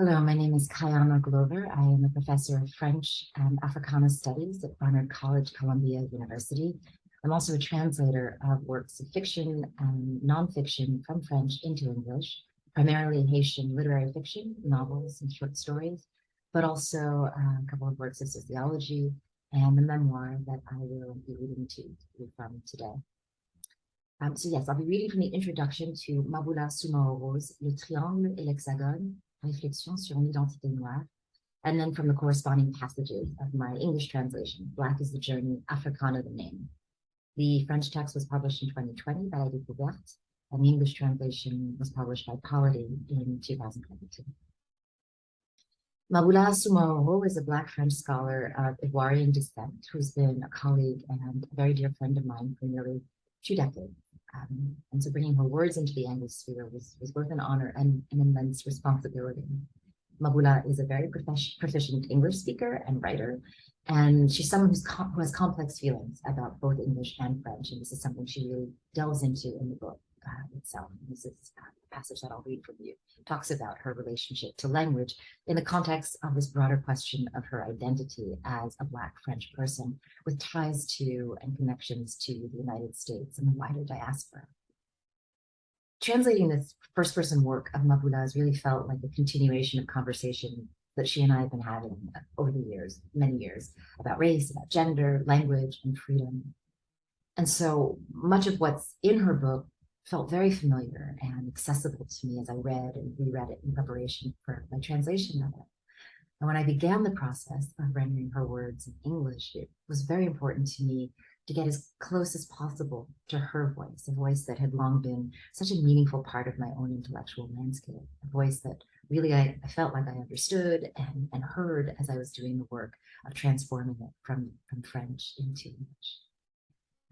Hello, my name is Kaiama L. I am a professor of French and Africana Studies at Barnard College, Columbia University. I'm also a translator of works of fiction and nonfiction from French into English, primarily Haitian literary fiction, novels and short stories, but also a couple of works of sociology and the memoir that I will be reading to you from today. So yes, I'll be reading from the introduction to Maboula Soumahoro's Le Triangle et l'Hexagone, Réflexion sur une identité noire, and then from the corresponding passages of my English translation, Black is the Journey, Africana the Name. The French text was published in 2020 by René Depestre, and the English translation was published by Polity in 2022. Maboula Soumahoro is a Black French scholar of Ivoirian descent who's been a colleague and a very dear friend of mine for nearly 2 decades. And so bringing her words into the Anglosphere was both an honor and an immense responsibility. Maboula is a very proficient English speaker and writer, and she's someone who has complex feelings about both English and French, and this is something she really delves into in the book itself. And this is a passage that I'll read from you. It talks about her relationship to language in the context of this broader question of her identity as a Black French person with ties to and connections to the United States and the wider diaspora. Translating this first-person work of Maboula's really felt like a continuation of conversation that she and I have been having over the years, many years, about race, about gender, language, and freedom. And so much of what's in her book felt very familiar and accessible to me as I read and reread it in preparation for my translation of it. And when I began the process of rendering her words in English, it was very important to me to get as close as possible to her voice, a voice that had long been such a meaningful part of my own intellectual landscape, a voice that really I felt like I understood and heard as I was doing the work of transforming it from French into English.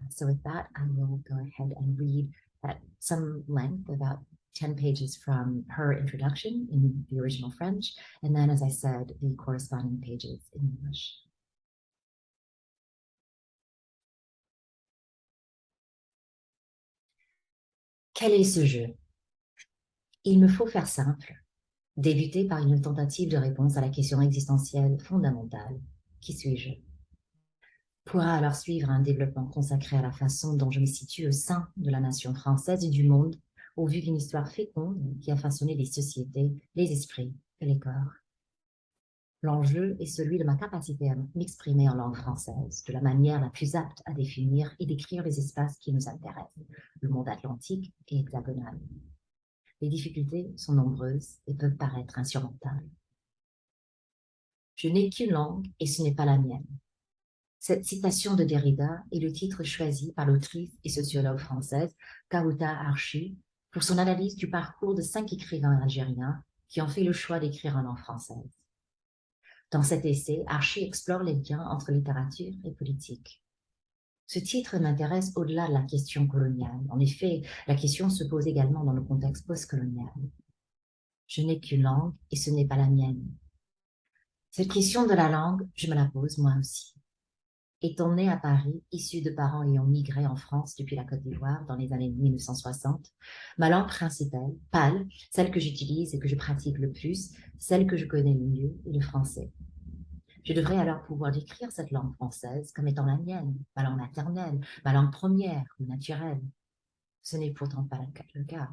So with that, I will go ahead and read at some length, about 10 pages from her introduction in the original French, and then, as I said, the corresponding pages in English. Quel est ce jeu? Il me faut faire simple, débuter par une tentative de réponse à la question existentielle fondamentale. Qui suis-je? Pourra alors suivre un développement consacré à la façon dont je me situe au sein de la nation française et du monde, au vu d'une histoire féconde qui a façonné les sociétés, les esprits et les corps. L'enjeu est celui de ma capacité à m'exprimer en langue française, de la manière la plus apte à définir et décrire les espaces qui nous intéressent, le monde atlantique et hexagonal. Les difficultés sont nombreuses et peuvent paraître insurmontables. Je n'ai qu'une langue et ce n'est pas la mienne. Cette citation de Derrida est le titre choisi par l'autrice et sociologue française Kaouta Archi pour son analyse du parcours de 5 écrivains algériens qui ont fait le choix d'écrire en langue française. Dans cet essai, Archi explore les liens entre littérature et politique. Ce titre m'intéresse au-delà de la question coloniale. En effet, la question se pose également dans le contexte postcolonial. Je n'ai qu'une langue et ce n'est pas la mienne. Cette question de la langue, je me la pose moi aussi. Étant née à Paris, issue de parents ayant migré en France depuis la Côte d'Ivoire dans les années 1960, ma langue principale, pâle, celle que j'utilise et que je pratique le plus, celle que je connais le mieux, est le français. Je devrais alors pouvoir décrire cette langue française comme étant la mienne, ma langue maternelle, ma langue première ou naturelle. Ce n'est pourtant pas le cas.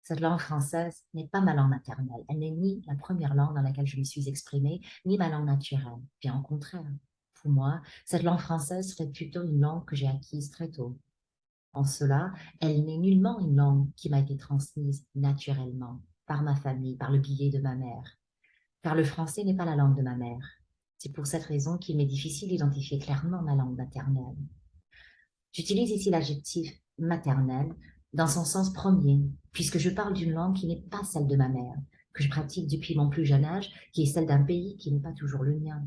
Cette langue française n'est pas ma langue maternelle. Elle n'est ni la première langue dans laquelle je me suis exprimée, ni ma langue naturelle. Bien au contraire. Pour moi, cette langue française serait plutôt une langue que j'ai acquise très tôt. En cela, elle n'est nullement une langue qui m'a été transmise naturellement, par ma famille, par le biais de ma mère. Car le français n'est pas la langue de ma mère. C'est pour cette raison qu'il m'est difficile d'identifier clairement ma langue maternelle. J'utilise ici l'adjectif maternelle dans son sens premier, puisque je parle d'une langue qui n'est pas celle de ma mère, que je pratique depuis mon plus jeune âge, qui est celle d'un pays qui n'est pas toujours le mien.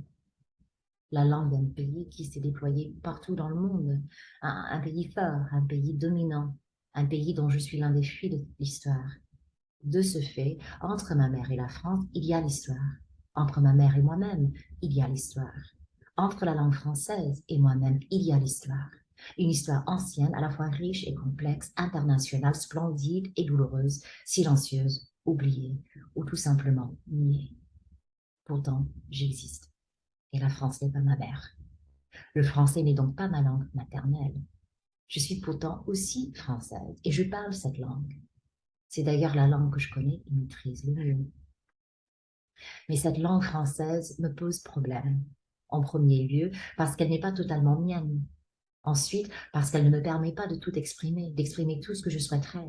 La langue d'un pays qui s'est déployé partout dans le monde, un pays fort, un pays dominant, un pays dont je suis l'un des fruits de l'histoire. De ce fait, entre ma mère et la France, il y a l'histoire. Entre ma mère et moi-même, il y a l'histoire. Entre la langue française et moi-même, il y a l'histoire. Une histoire ancienne, à la fois riche et complexe, internationale, splendide et douloureuse, silencieuse oubliée ou tout simplement niée. Pourtant, j'existe et la France n'est pas ma mère. Le français n'est donc pas ma langue maternelle. Je suis pourtant aussi française et je parle cette langue. C'est d'ailleurs la langue que je connais et maîtrise le mieux. Mais cette langue française me pose problème. En premier lieu, parce qu'elle n'est pas totalement mienne. Ensuite, parce qu'elle ne me permet pas de tout exprimer, d'exprimer tout ce que je souhaiterais.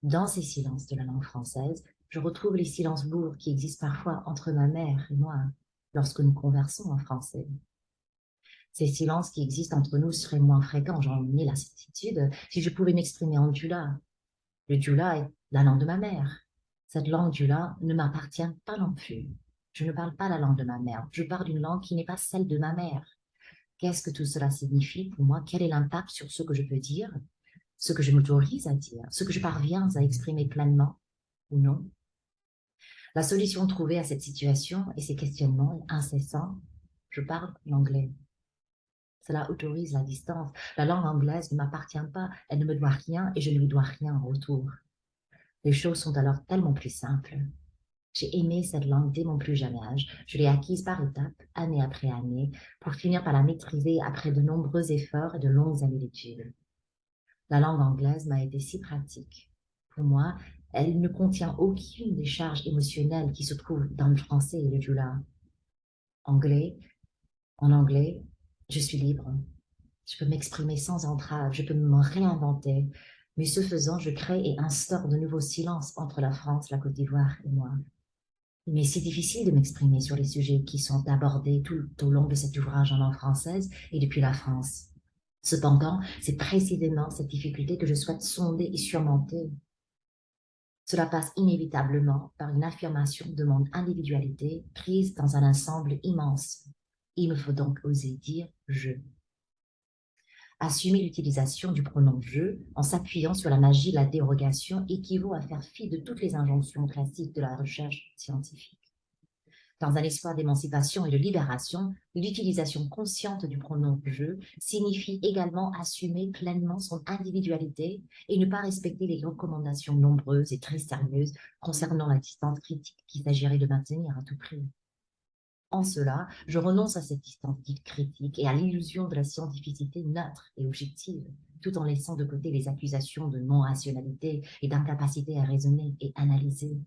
Dans ces silences de la langue française, je retrouve les silences lourds qui existent parfois entre ma mère et moi, lorsque nous conversons en français. Ces silences qui existent entre nous seraient moins fréquents, j'en ai la certitude, si je pouvais m'exprimer en dula. Le dula est la langue de ma mère. Cette langue dula ne m'appartient pas non plus. Je ne parle pas la langue de ma mère, je parle d'une langue qui n'est pas celle de ma mère. Qu'est-ce que tout cela signifie pour moi? Quel est l'impact sur ce que je peux dire, ce que je m'autorise à dire, ce que je parviens à exprimer pleinement ou non? La solution trouvée à cette situation et ces questionnements incessants, je parle l'anglais. Cela autorise la distance. La langue anglaise ne m'appartient pas, elle ne me doit rien et je ne lui dois rien en retour. Les choses sont alors tellement plus simples. J'ai aimé cette langue dès mon plus jeune âge. Je l'ai acquise par étapes, année après année, pour finir par la maîtriser après de nombreux efforts et de longues années d'études. La langue anglaise m'a été si pratique. Pour moi, elle ne contient aucune des charges émotionnelles qui se trouvent dans le français et le dula. En anglais, je suis libre. Je peux m'exprimer sans entrave, je peux me réinventer. Mais ce faisant, je crée et instaure de nouveaux silences entre la France, la Côte d'Ivoire et moi. Mais c'est difficile de m'exprimer sur les sujets qui sont abordés tout au long de cet ouvrage en langue française et depuis la France. Cependant, c'est précisément cette difficulté que je souhaite sonder et surmonter. Cela passe inévitablement par une affirmation de mon individualité prise dans un ensemble immense. Il me faut donc oser dire « je ». Assumer l'utilisation du pronom « je » en s'appuyant sur la magie de la dérogation équivaut à faire fi de toutes les injonctions classiques de la recherche scientifique. Dans un espoir d'émancipation et de libération, l'utilisation consciente du pronom « je » signifie également assumer pleinement son individualité et ne pas respecter les recommandations nombreuses et très sérieuses concernant la distance critique qu'il s'agirait de maintenir à tout prix. En cela, je renonce à cette distance dite critique et à l'illusion de la scientificité neutre et objective, tout en laissant de côté les accusations de non-rationalité et d'incapacité à raisonner et analyser.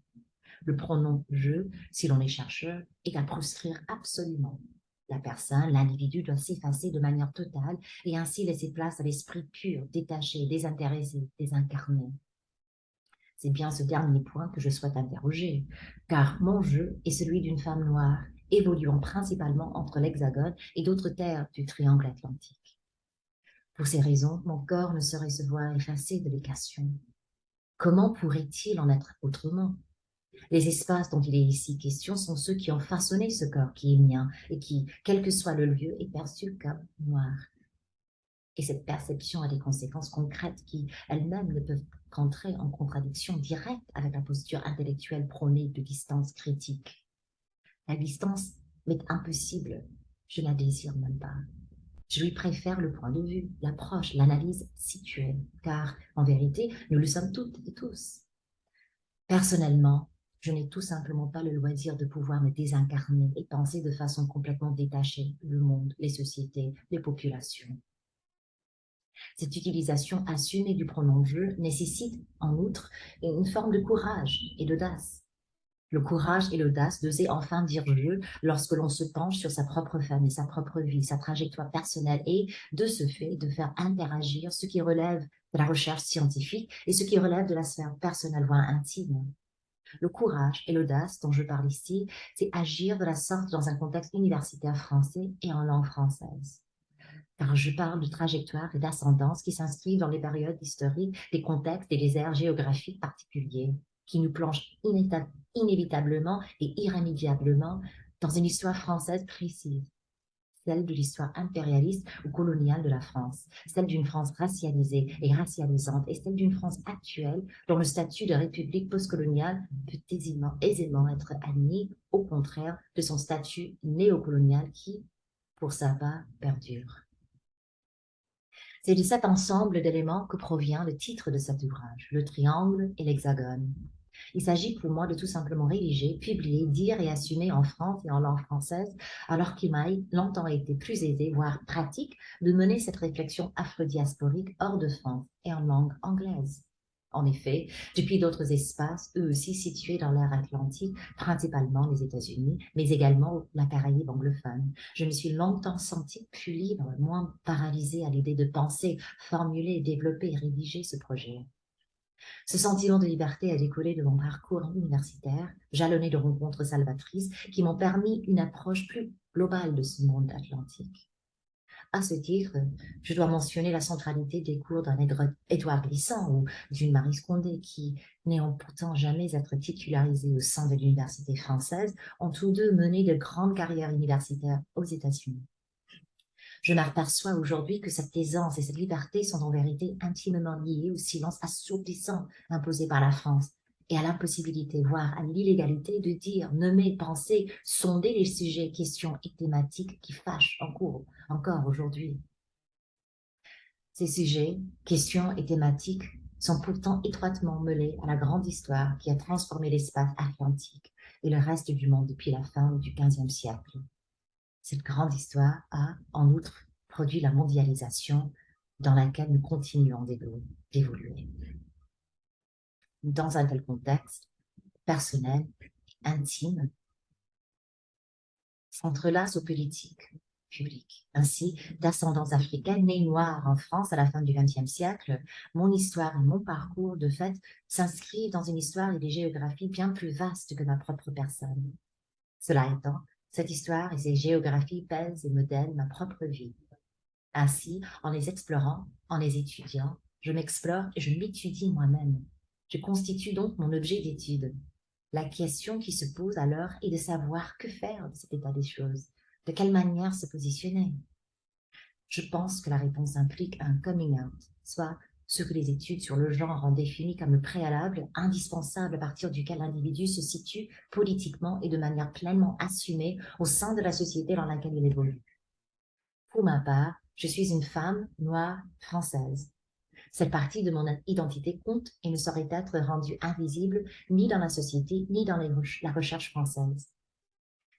Le pronom « je », si l'on est chercheur, est à proscrire absolument. La personne, l'individu doit s'effacer de manière totale et ainsi laisser place à l'esprit pur, détaché, désintéressé, désincarné. C'est bien ce dernier point que je souhaite interroger, car mon je est celui d'une femme noire, évoluant principalement entre l'Hexagone et d'autres terres du triangle atlantique. Pour ces raisons, mon corps ne saurait se voir effacé de l'équation. Comment pourrait-il en être autrement? Les espaces dont il est ici question sont ceux qui ont façonné ce corps qui est mien et qui, quel que soit le lieu, est perçu comme noir. Et cette perception a des conséquences concrètes qui, elles-mêmes, ne peuvent qu'entrer en contradiction directe avec la posture intellectuelle prônée de distance critique. La distance m'est impossible, je ne la désire même pas. Je lui préfère le point de vue, l'approche, l'analyse située, car, en vérité, nous le sommes toutes et tous. Personnellement, je n'ai tout simplement pas le loisir de pouvoir me désincarner et penser de façon complètement détachée le monde, les sociétés, les populations. Cette utilisation assumée du pronom « je » nécessite, en outre, une forme de courage et d'audace. Le courage et l'audace d'oser enfin dire « je » lorsque l'on se penche sur sa propre famille, sa propre vie, sa trajectoire personnelle et, de ce fait, de faire interagir ce qui relève de la recherche scientifique et ce qui relève de la sphère personnelle, voire intime. Le courage et l'audace dont je parle ici, c'est agir de la sorte dans un contexte universitaire français et en langue française. Car je parle de trajectoire et d'ascendance qui s'inscrivent dans les périodes historiques, des contextes et des aires géographiques particuliers, qui nous plongent inévitablement et irrémédiablement dans une histoire française précise, celle de l'histoire impérialiste ou coloniale de la France, celle d'une France racialisée et racialisante, et celle d'une France actuelle dont le statut de république postcoloniale peut aisément être admis, au contraire de son statut néocolonial qui, pour sa part, perdure. C'est de cet ensemble d'éléments que provient le titre de cet ouvrage, le triangle et l'hexagone. Il s'agit pour moi de tout simplement rédiger, publier, dire et assumer en France et en langue française, alors qu'il m'a longtemps été plus aisé, voire pratique, de mener cette réflexion afro-diasporique hors de France et en langue anglaise. En effet, depuis d'autres espaces, eux aussi situés dans l'ère atlantique, principalement les États-Unis, mais également la Caraïbe anglophone, je me suis longtemps sentie plus libre, moins paralysée à l'idée de penser, formuler, développer et rédiger ce projet. Ce sentiment de liberté a découlé de mon parcours universitaire, jalonné de rencontres salvatrices qui m'ont permis une approche plus globale de ce monde atlantique. À ce titre, je dois mentionner la centralité des cours d'un Édouard Glissant ou d'une Marie Scondé qui, n'ayant pourtant jamais être titularisés au sein de l'université française, ont tous deux mené de grandes carrières universitaires aux États-Unis. Je m'aperçois aujourd'hui que cette aisance et cette liberté sont en vérité intimement liées au silence assourdissant imposé par la France et à l'impossibilité, voire à l'illégalité de dire, nommer, penser, sonder les sujets, questions et thématiques qui fâchent en cours encore aujourd'hui. Ces sujets, questions et thématiques sont pourtant étroitement mêlés à la grande histoire qui a transformé l'espace atlantique et le reste du monde depuis la fin du XVe siècle. Cette grande histoire a, en outre, produit la mondialisation dans laquelle nous continuons d'évoluer. Dans un tel contexte, personnel, intime, s'entrelacent aux politiques publiques. Ainsi, d'ascendance africaine, née noire en France à la fin du XXe siècle, mon histoire et mon parcours, de fait, s'inscrivent dans une histoire et des géographies bien plus vastes que ma propre personne. Cela étant, cette histoire et ces géographies pèsent et modèlent ma propre vie. Ainsi, en les explorant, en les étudiant, je m'explore et je m'étudie moi-même. Je constitue donc mon objet d'étude. La question qui se pose alors est de savoir que faire de cet état des choses, de quelle manière se positionner. Je pense que la réponse implique un coming out, soit ce que les études sur le genre ont défini comme le préalable indispensable à partir duquel l'individu se situe politiquement et de manière pleinement assumée au sein de la société dans laquelle il évolue. Pour ma part, je suis une femme noire française. Cette partie de mon identité compte et ne saurait être rendue invisible ni dans la société ni dans la recherche française.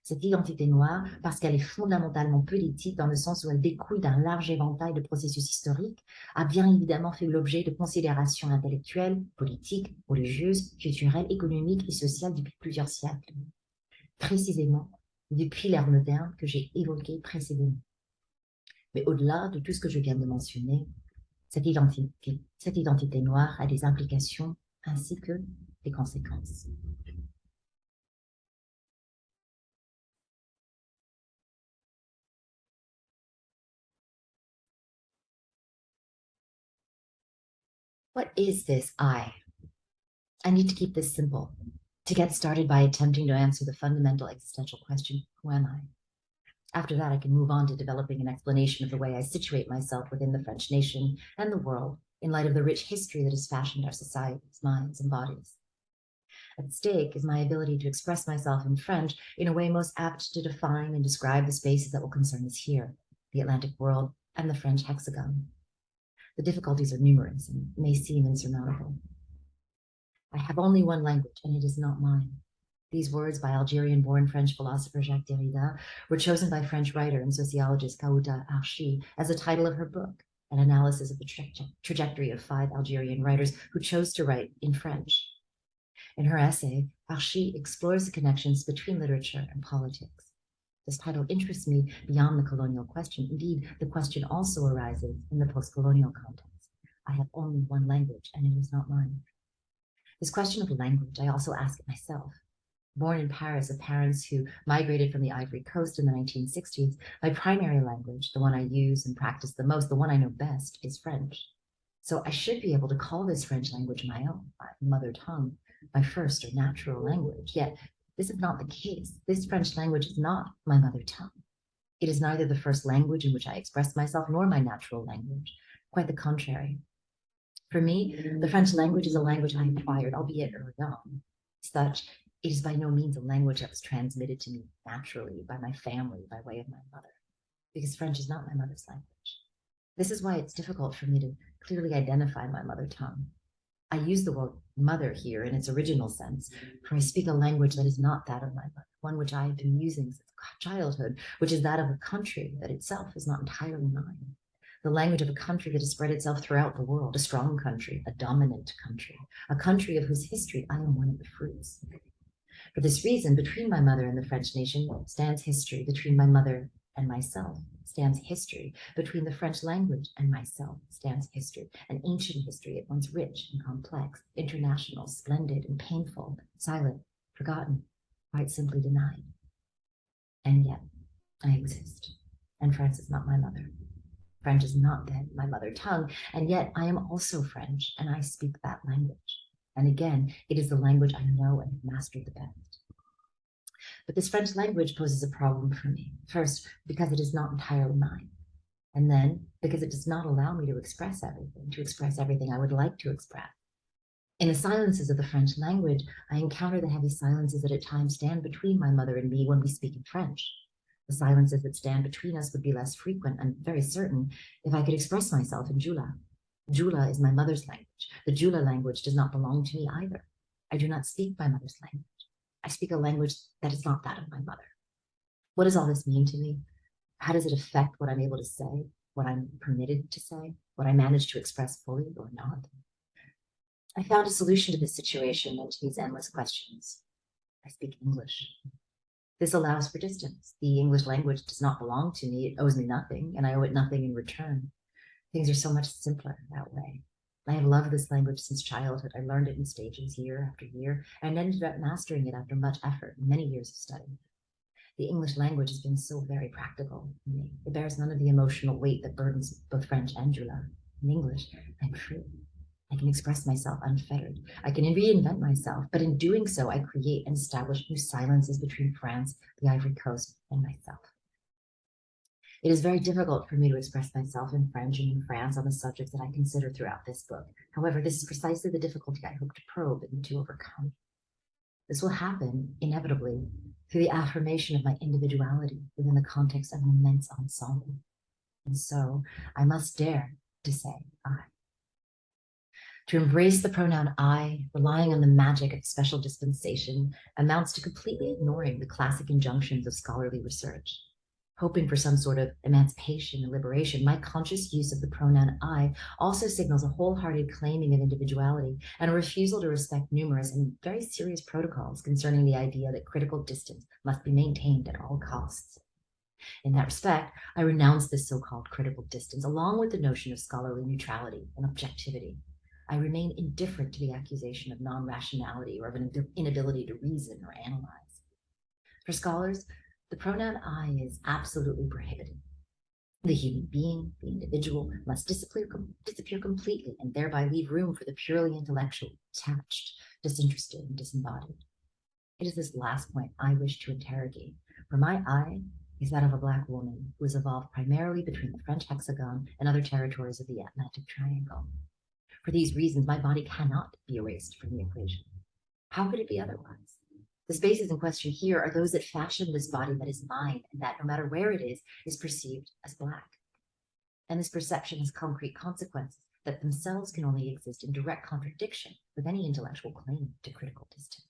Cette identité noire, parce qu'elle est fondamentalement politique dans le sens où elle découle d'un large éventail de processus historiques, a bien évidemment fait l'objet de considérations intellectuelles, politiques, religieuses, culturelles, économiques et sociales depuis plusieurs siècles. Précisément, depuis l'ère moderne que j'ai évoquée précédemment. Mais au-delà de tout ce que je viens de mentionner, cette identité noire a des implications ainsi que des conséquences. What is this I? I need to keep this simple, to get started by attempting to answer the fundamental existential question, who am I? After that, I can move on to developing an explanation of the way I situate myself within the French nation and the world in light of the rich history that has fashioned our societies, minds, and bodies. At stake is my ability to express myself in French in a way most apt to define and describe the spaces that will concern us here, the Atlantic world and the French hexagon. The difficulties are numerous and may seem insurmountable. I have only one language, and it is not mine. These words by Algerian-born French philosopher Jacques Derrida were chosen by French writer and sociologist Kaouta Archi as the title of her book, an analysis of the trajectory of 5 Algerian writers who chose to write in French. In her essay, Archi explores the connections between literature and politics. This title interests me beyond the colonial question. Indeed, the question also arises in the post-colonial context. I have only one language, and it is not mine. This question of language, I also ask it myself. Born in Paris of parents who migrated from the Ivory Coast in the 1960s, my primary language, the one I use and practice the most, the one I know best, is French. So I should be able to call this French language my own, my mother tongue, my first or natural language. Yet this is not the case. This French language is not my mother tongue. It is neither the first language in which I express myself nor my natural language. Quite the contrary. For me, the French language is a language I acquired, albeit early on. Such, it is by no means a language that was transmitted to me naturally by my family by way of my mother, because French is not my mother's language. This is why it's difficult for me to clearly identify my mother tongue. I use the mother here in its original sense, for I speak a language that is not that of my mother, one which I have been using since childhood, which is that of a country that itself is not entirely mine. The language of a country that has spread itself throughout the world, a strong country, a dominant country, a country of whose history I am one of the fruits. For this reason, between my mother and the French nation stands history. Between my mother and myself stands history. Between the French language and myself stands history, an ancient history at once rich and complex, international, splendid and painful, silent, forgotten, quite simply denied. And yet, I exist, and France is not my mother. French is not then my mother tongue, and yet I am also French, and I speak that language. And again, it is the language I know and have mastered the best. But this French language poses a problem for me. First, because it is not entirely mine. And then, because it does not allow me to express everything I would like to express. In the silences of the French language, I encounter the heavy silences that at times stand between my mother and me when we speak in French. The silences that stand between us would be less frequent, I'm very certain, if I could express myself in Jula. Jula is my mother's language. The Jula language does not belong to me either. I do not speak my mother's language. I speak a language that is not that of my mother. What does all this mean to me? How does it affect what I'm able to say, what I'm permitted to say, what I manage to express fully or not? I found a solution to this situation and to these endless questions. I speak English. This allows for distance. The English language does not belong to me. It owes me nothing, and I owe it nothing in return. Things are so much simpler that way. I have loved this language since childhood. I learned it in stages year after year, and ended up mastering it after much effort and many years of study. The English language has been so very practical for me. It bears none of the emotional weight that burdens both French and Jula. In English, I'm free. I can express myself unfettered. I can reinvent myself, but in doing so, I create and establish new silences between France, the Ivory Coast, and myself. It is very difficult for me to express myself in French and in France on the subjects that I consider throughout this book. However, this is precisely the difficulty I hope to probe and to overcome. This will happen, inevitably, through the affirmation of my individuality within the context of an immense ensemble. And so, I must dare to say I. To embrace the pronoun I, relying on the magic of special dispensation, amounts to completely ignoring the classic injunctions of scholarly research. Hoping for some sort of emancipation and liberation, my conscious use of the pronoun I also signals a wholehearted claiming of individuality and a refusal to respect numerous and very serious protocols concerning the idea that critical distance must be maintained at all costs. In that respect, I renounce this so-called critical distance, along with the notion of scholarly neutrality and objectivity. I remain indifferent to the accusation of non-rationality or of an inability to reason or analyze. For scholars, the pronoun I is absolutely prohibited. The human being, the individual, must disappear completely and thereby leave room for the purely intellectual, detached, disinterested, and disembodied. It is this last point I wish to interrogate, for my I is that of a Black woman who has evolved primarily between the French hexagon and other territories of the Atlantic Triangle. For these reasons, my body cannot be erased from the equation. How could it be otherwise? The spaces in question here are those that fashion this body that is mine, and that, no matter where it is perceived as Black. And this perception has concrete consequences that themselves can only exist in direct contradiction with any intellectual claim to critical distance.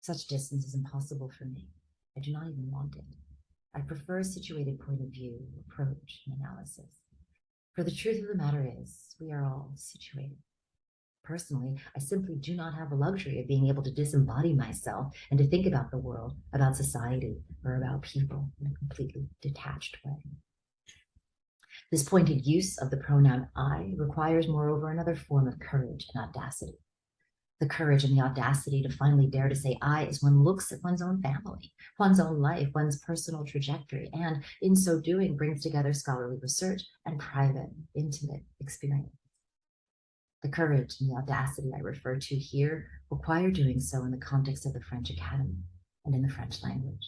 Such distance is impossible for me. I do not even want it. I prefer a situated point of view, approach, and analysis. For the truth of the matter is, we are all situated. Personally, I simply do not have the luxury of being able to disembody myself and to think about the world, about society, or about people in a completely detached way. This pointed use of the pronoun I requires, moreover, another form of courage and audacity. The courage and the audacity to finally dare to say I as one looks at one's own family, one's own life, one's personal trajectory, and in so doing brings together scholarly research and private, intimate experience. The courage and the audacity I refer to here require doing so in the context of the French Academy and in the French language.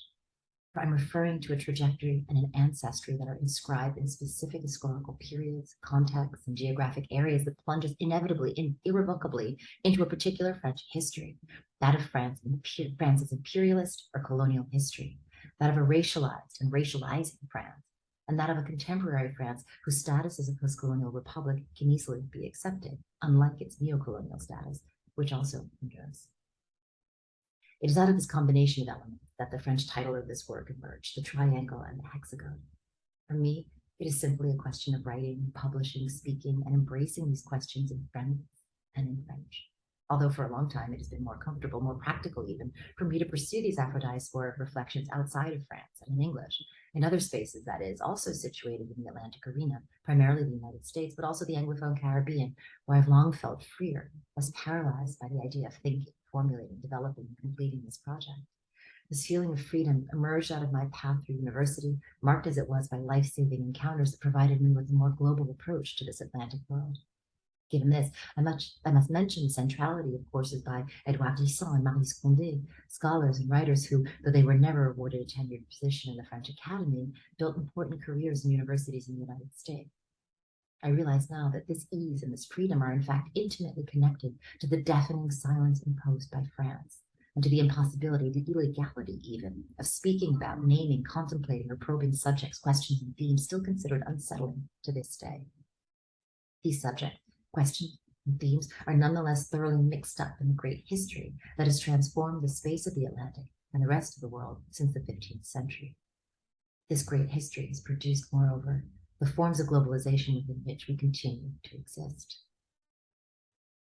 For I'm referring to a trajectory and an ancestry that are inscribed in specific historical periods, contexts, and geographic areas that plunges inevitably and irrevocably into a particular French history, that of France's imperialist or colonial history, that of a racialized and racializing France, and that of a contemporary France whose status as a postcolonial republic can easily be accepted, unlike its neocolonial status which also endures. It is out of this combination of elements that the French title of this work emerged, the triangle and the hexagon. For me, it is simply a question of writing, publishing, speaking, and embracing these questions in French and in French. Although for a long time it has been more comfortable, more practical even, for me to pursue these Afro-diasporic reflections outside of France and in English, in other spaces, that is, also situated in the Atlantic arena, primarily the United States, but also the Anglophone Caribbean, where I've long felt freer, less paralyzed by the idea of thinking, formulating, developing, and completing this project. This feeling of freedom emerged out of my path through university, marked as it was by life-saving encounters that provided me with a more global approach to this Atlantic world. Given this, I must mention the centrality of courses by Edouard Glissant and Marie Scondé, scholars and writers who, though they were never awarded a tenured position in the French Academy, built important careers in universities in the United States. I realize now that this ease and this freedom are in fact intimately connected to the deafening silence imposed by France, and to the impossibility, the illegality even, of speaking about, naming, contemplating, or probing subjects, questions, and themes still considered unsettling to this day. These subjects, questions, and themes are nonetheless thoroughly mixed up in the great history that has transformed the space of the Atlantic and the rest of the world since the 15th century. This great history has produced, moreover, the forms of globalization within which we continue to exist.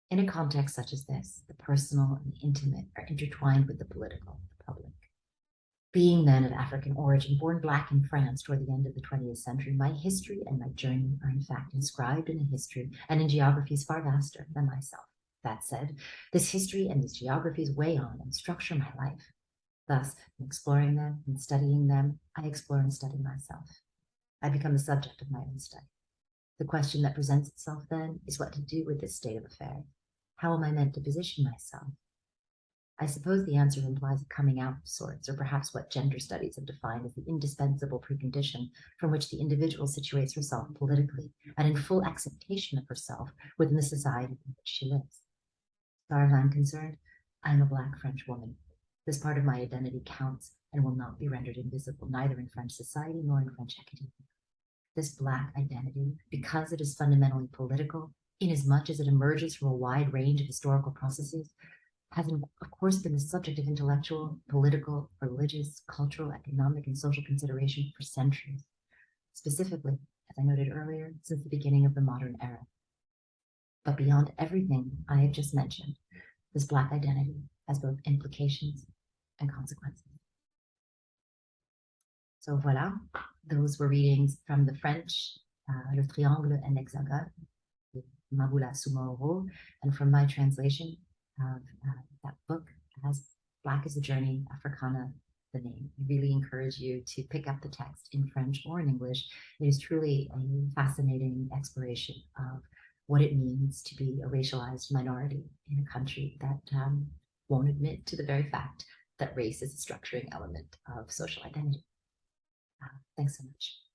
In a context such as this, the personal and the intimate are intertwined with the political, the public. Being then of African origin, born Black in France toward the end of the 20th century, my history and my journey are in fact inscribed in a history and in geographies far vaster than myself. That said, this history and these geographies weigh on and structure my life. Thus, in exploring them and studying them, I explore and study myself. I become the subject of my own study. The question that presents itself then is what to do with this state of affairs. How am I meant to position myself? I suppose the answer implies a coming out of sorts, or perhaps what gender studies have defined as the indispensable precondition from which the individual situates herself politically and in full acceptation of herself within the society in which she lives. As far as I'm concerned, I am a Black French woman. This part of my identity counts and will not be rendered invisible, neither in French society nor in French academia. This Black identity, because it is fundamentally political, inasmuch as it emerges from a wide range of historical processes, has of course been the subject of intellectual, political, religious, cultural, economic, and social consideration for centuries, specifically, as I noted earlier, since the beginning of the modern era. But beyond everything I have just mentioned, this Black identity has both implications and consequences. So voilà, those were readings from the French, Le Triangle and l'Hexagone, Maboula Soumahoro, and from my translation of that book, as Black is a Journey, Africana the Name. I really encourage you to pick up the text in French or in English. It is truly a fascinating exploration of what it means to be a racialized minority in a country that won't admit to the very fact that race is a structuring element of social identity. Thanks so much.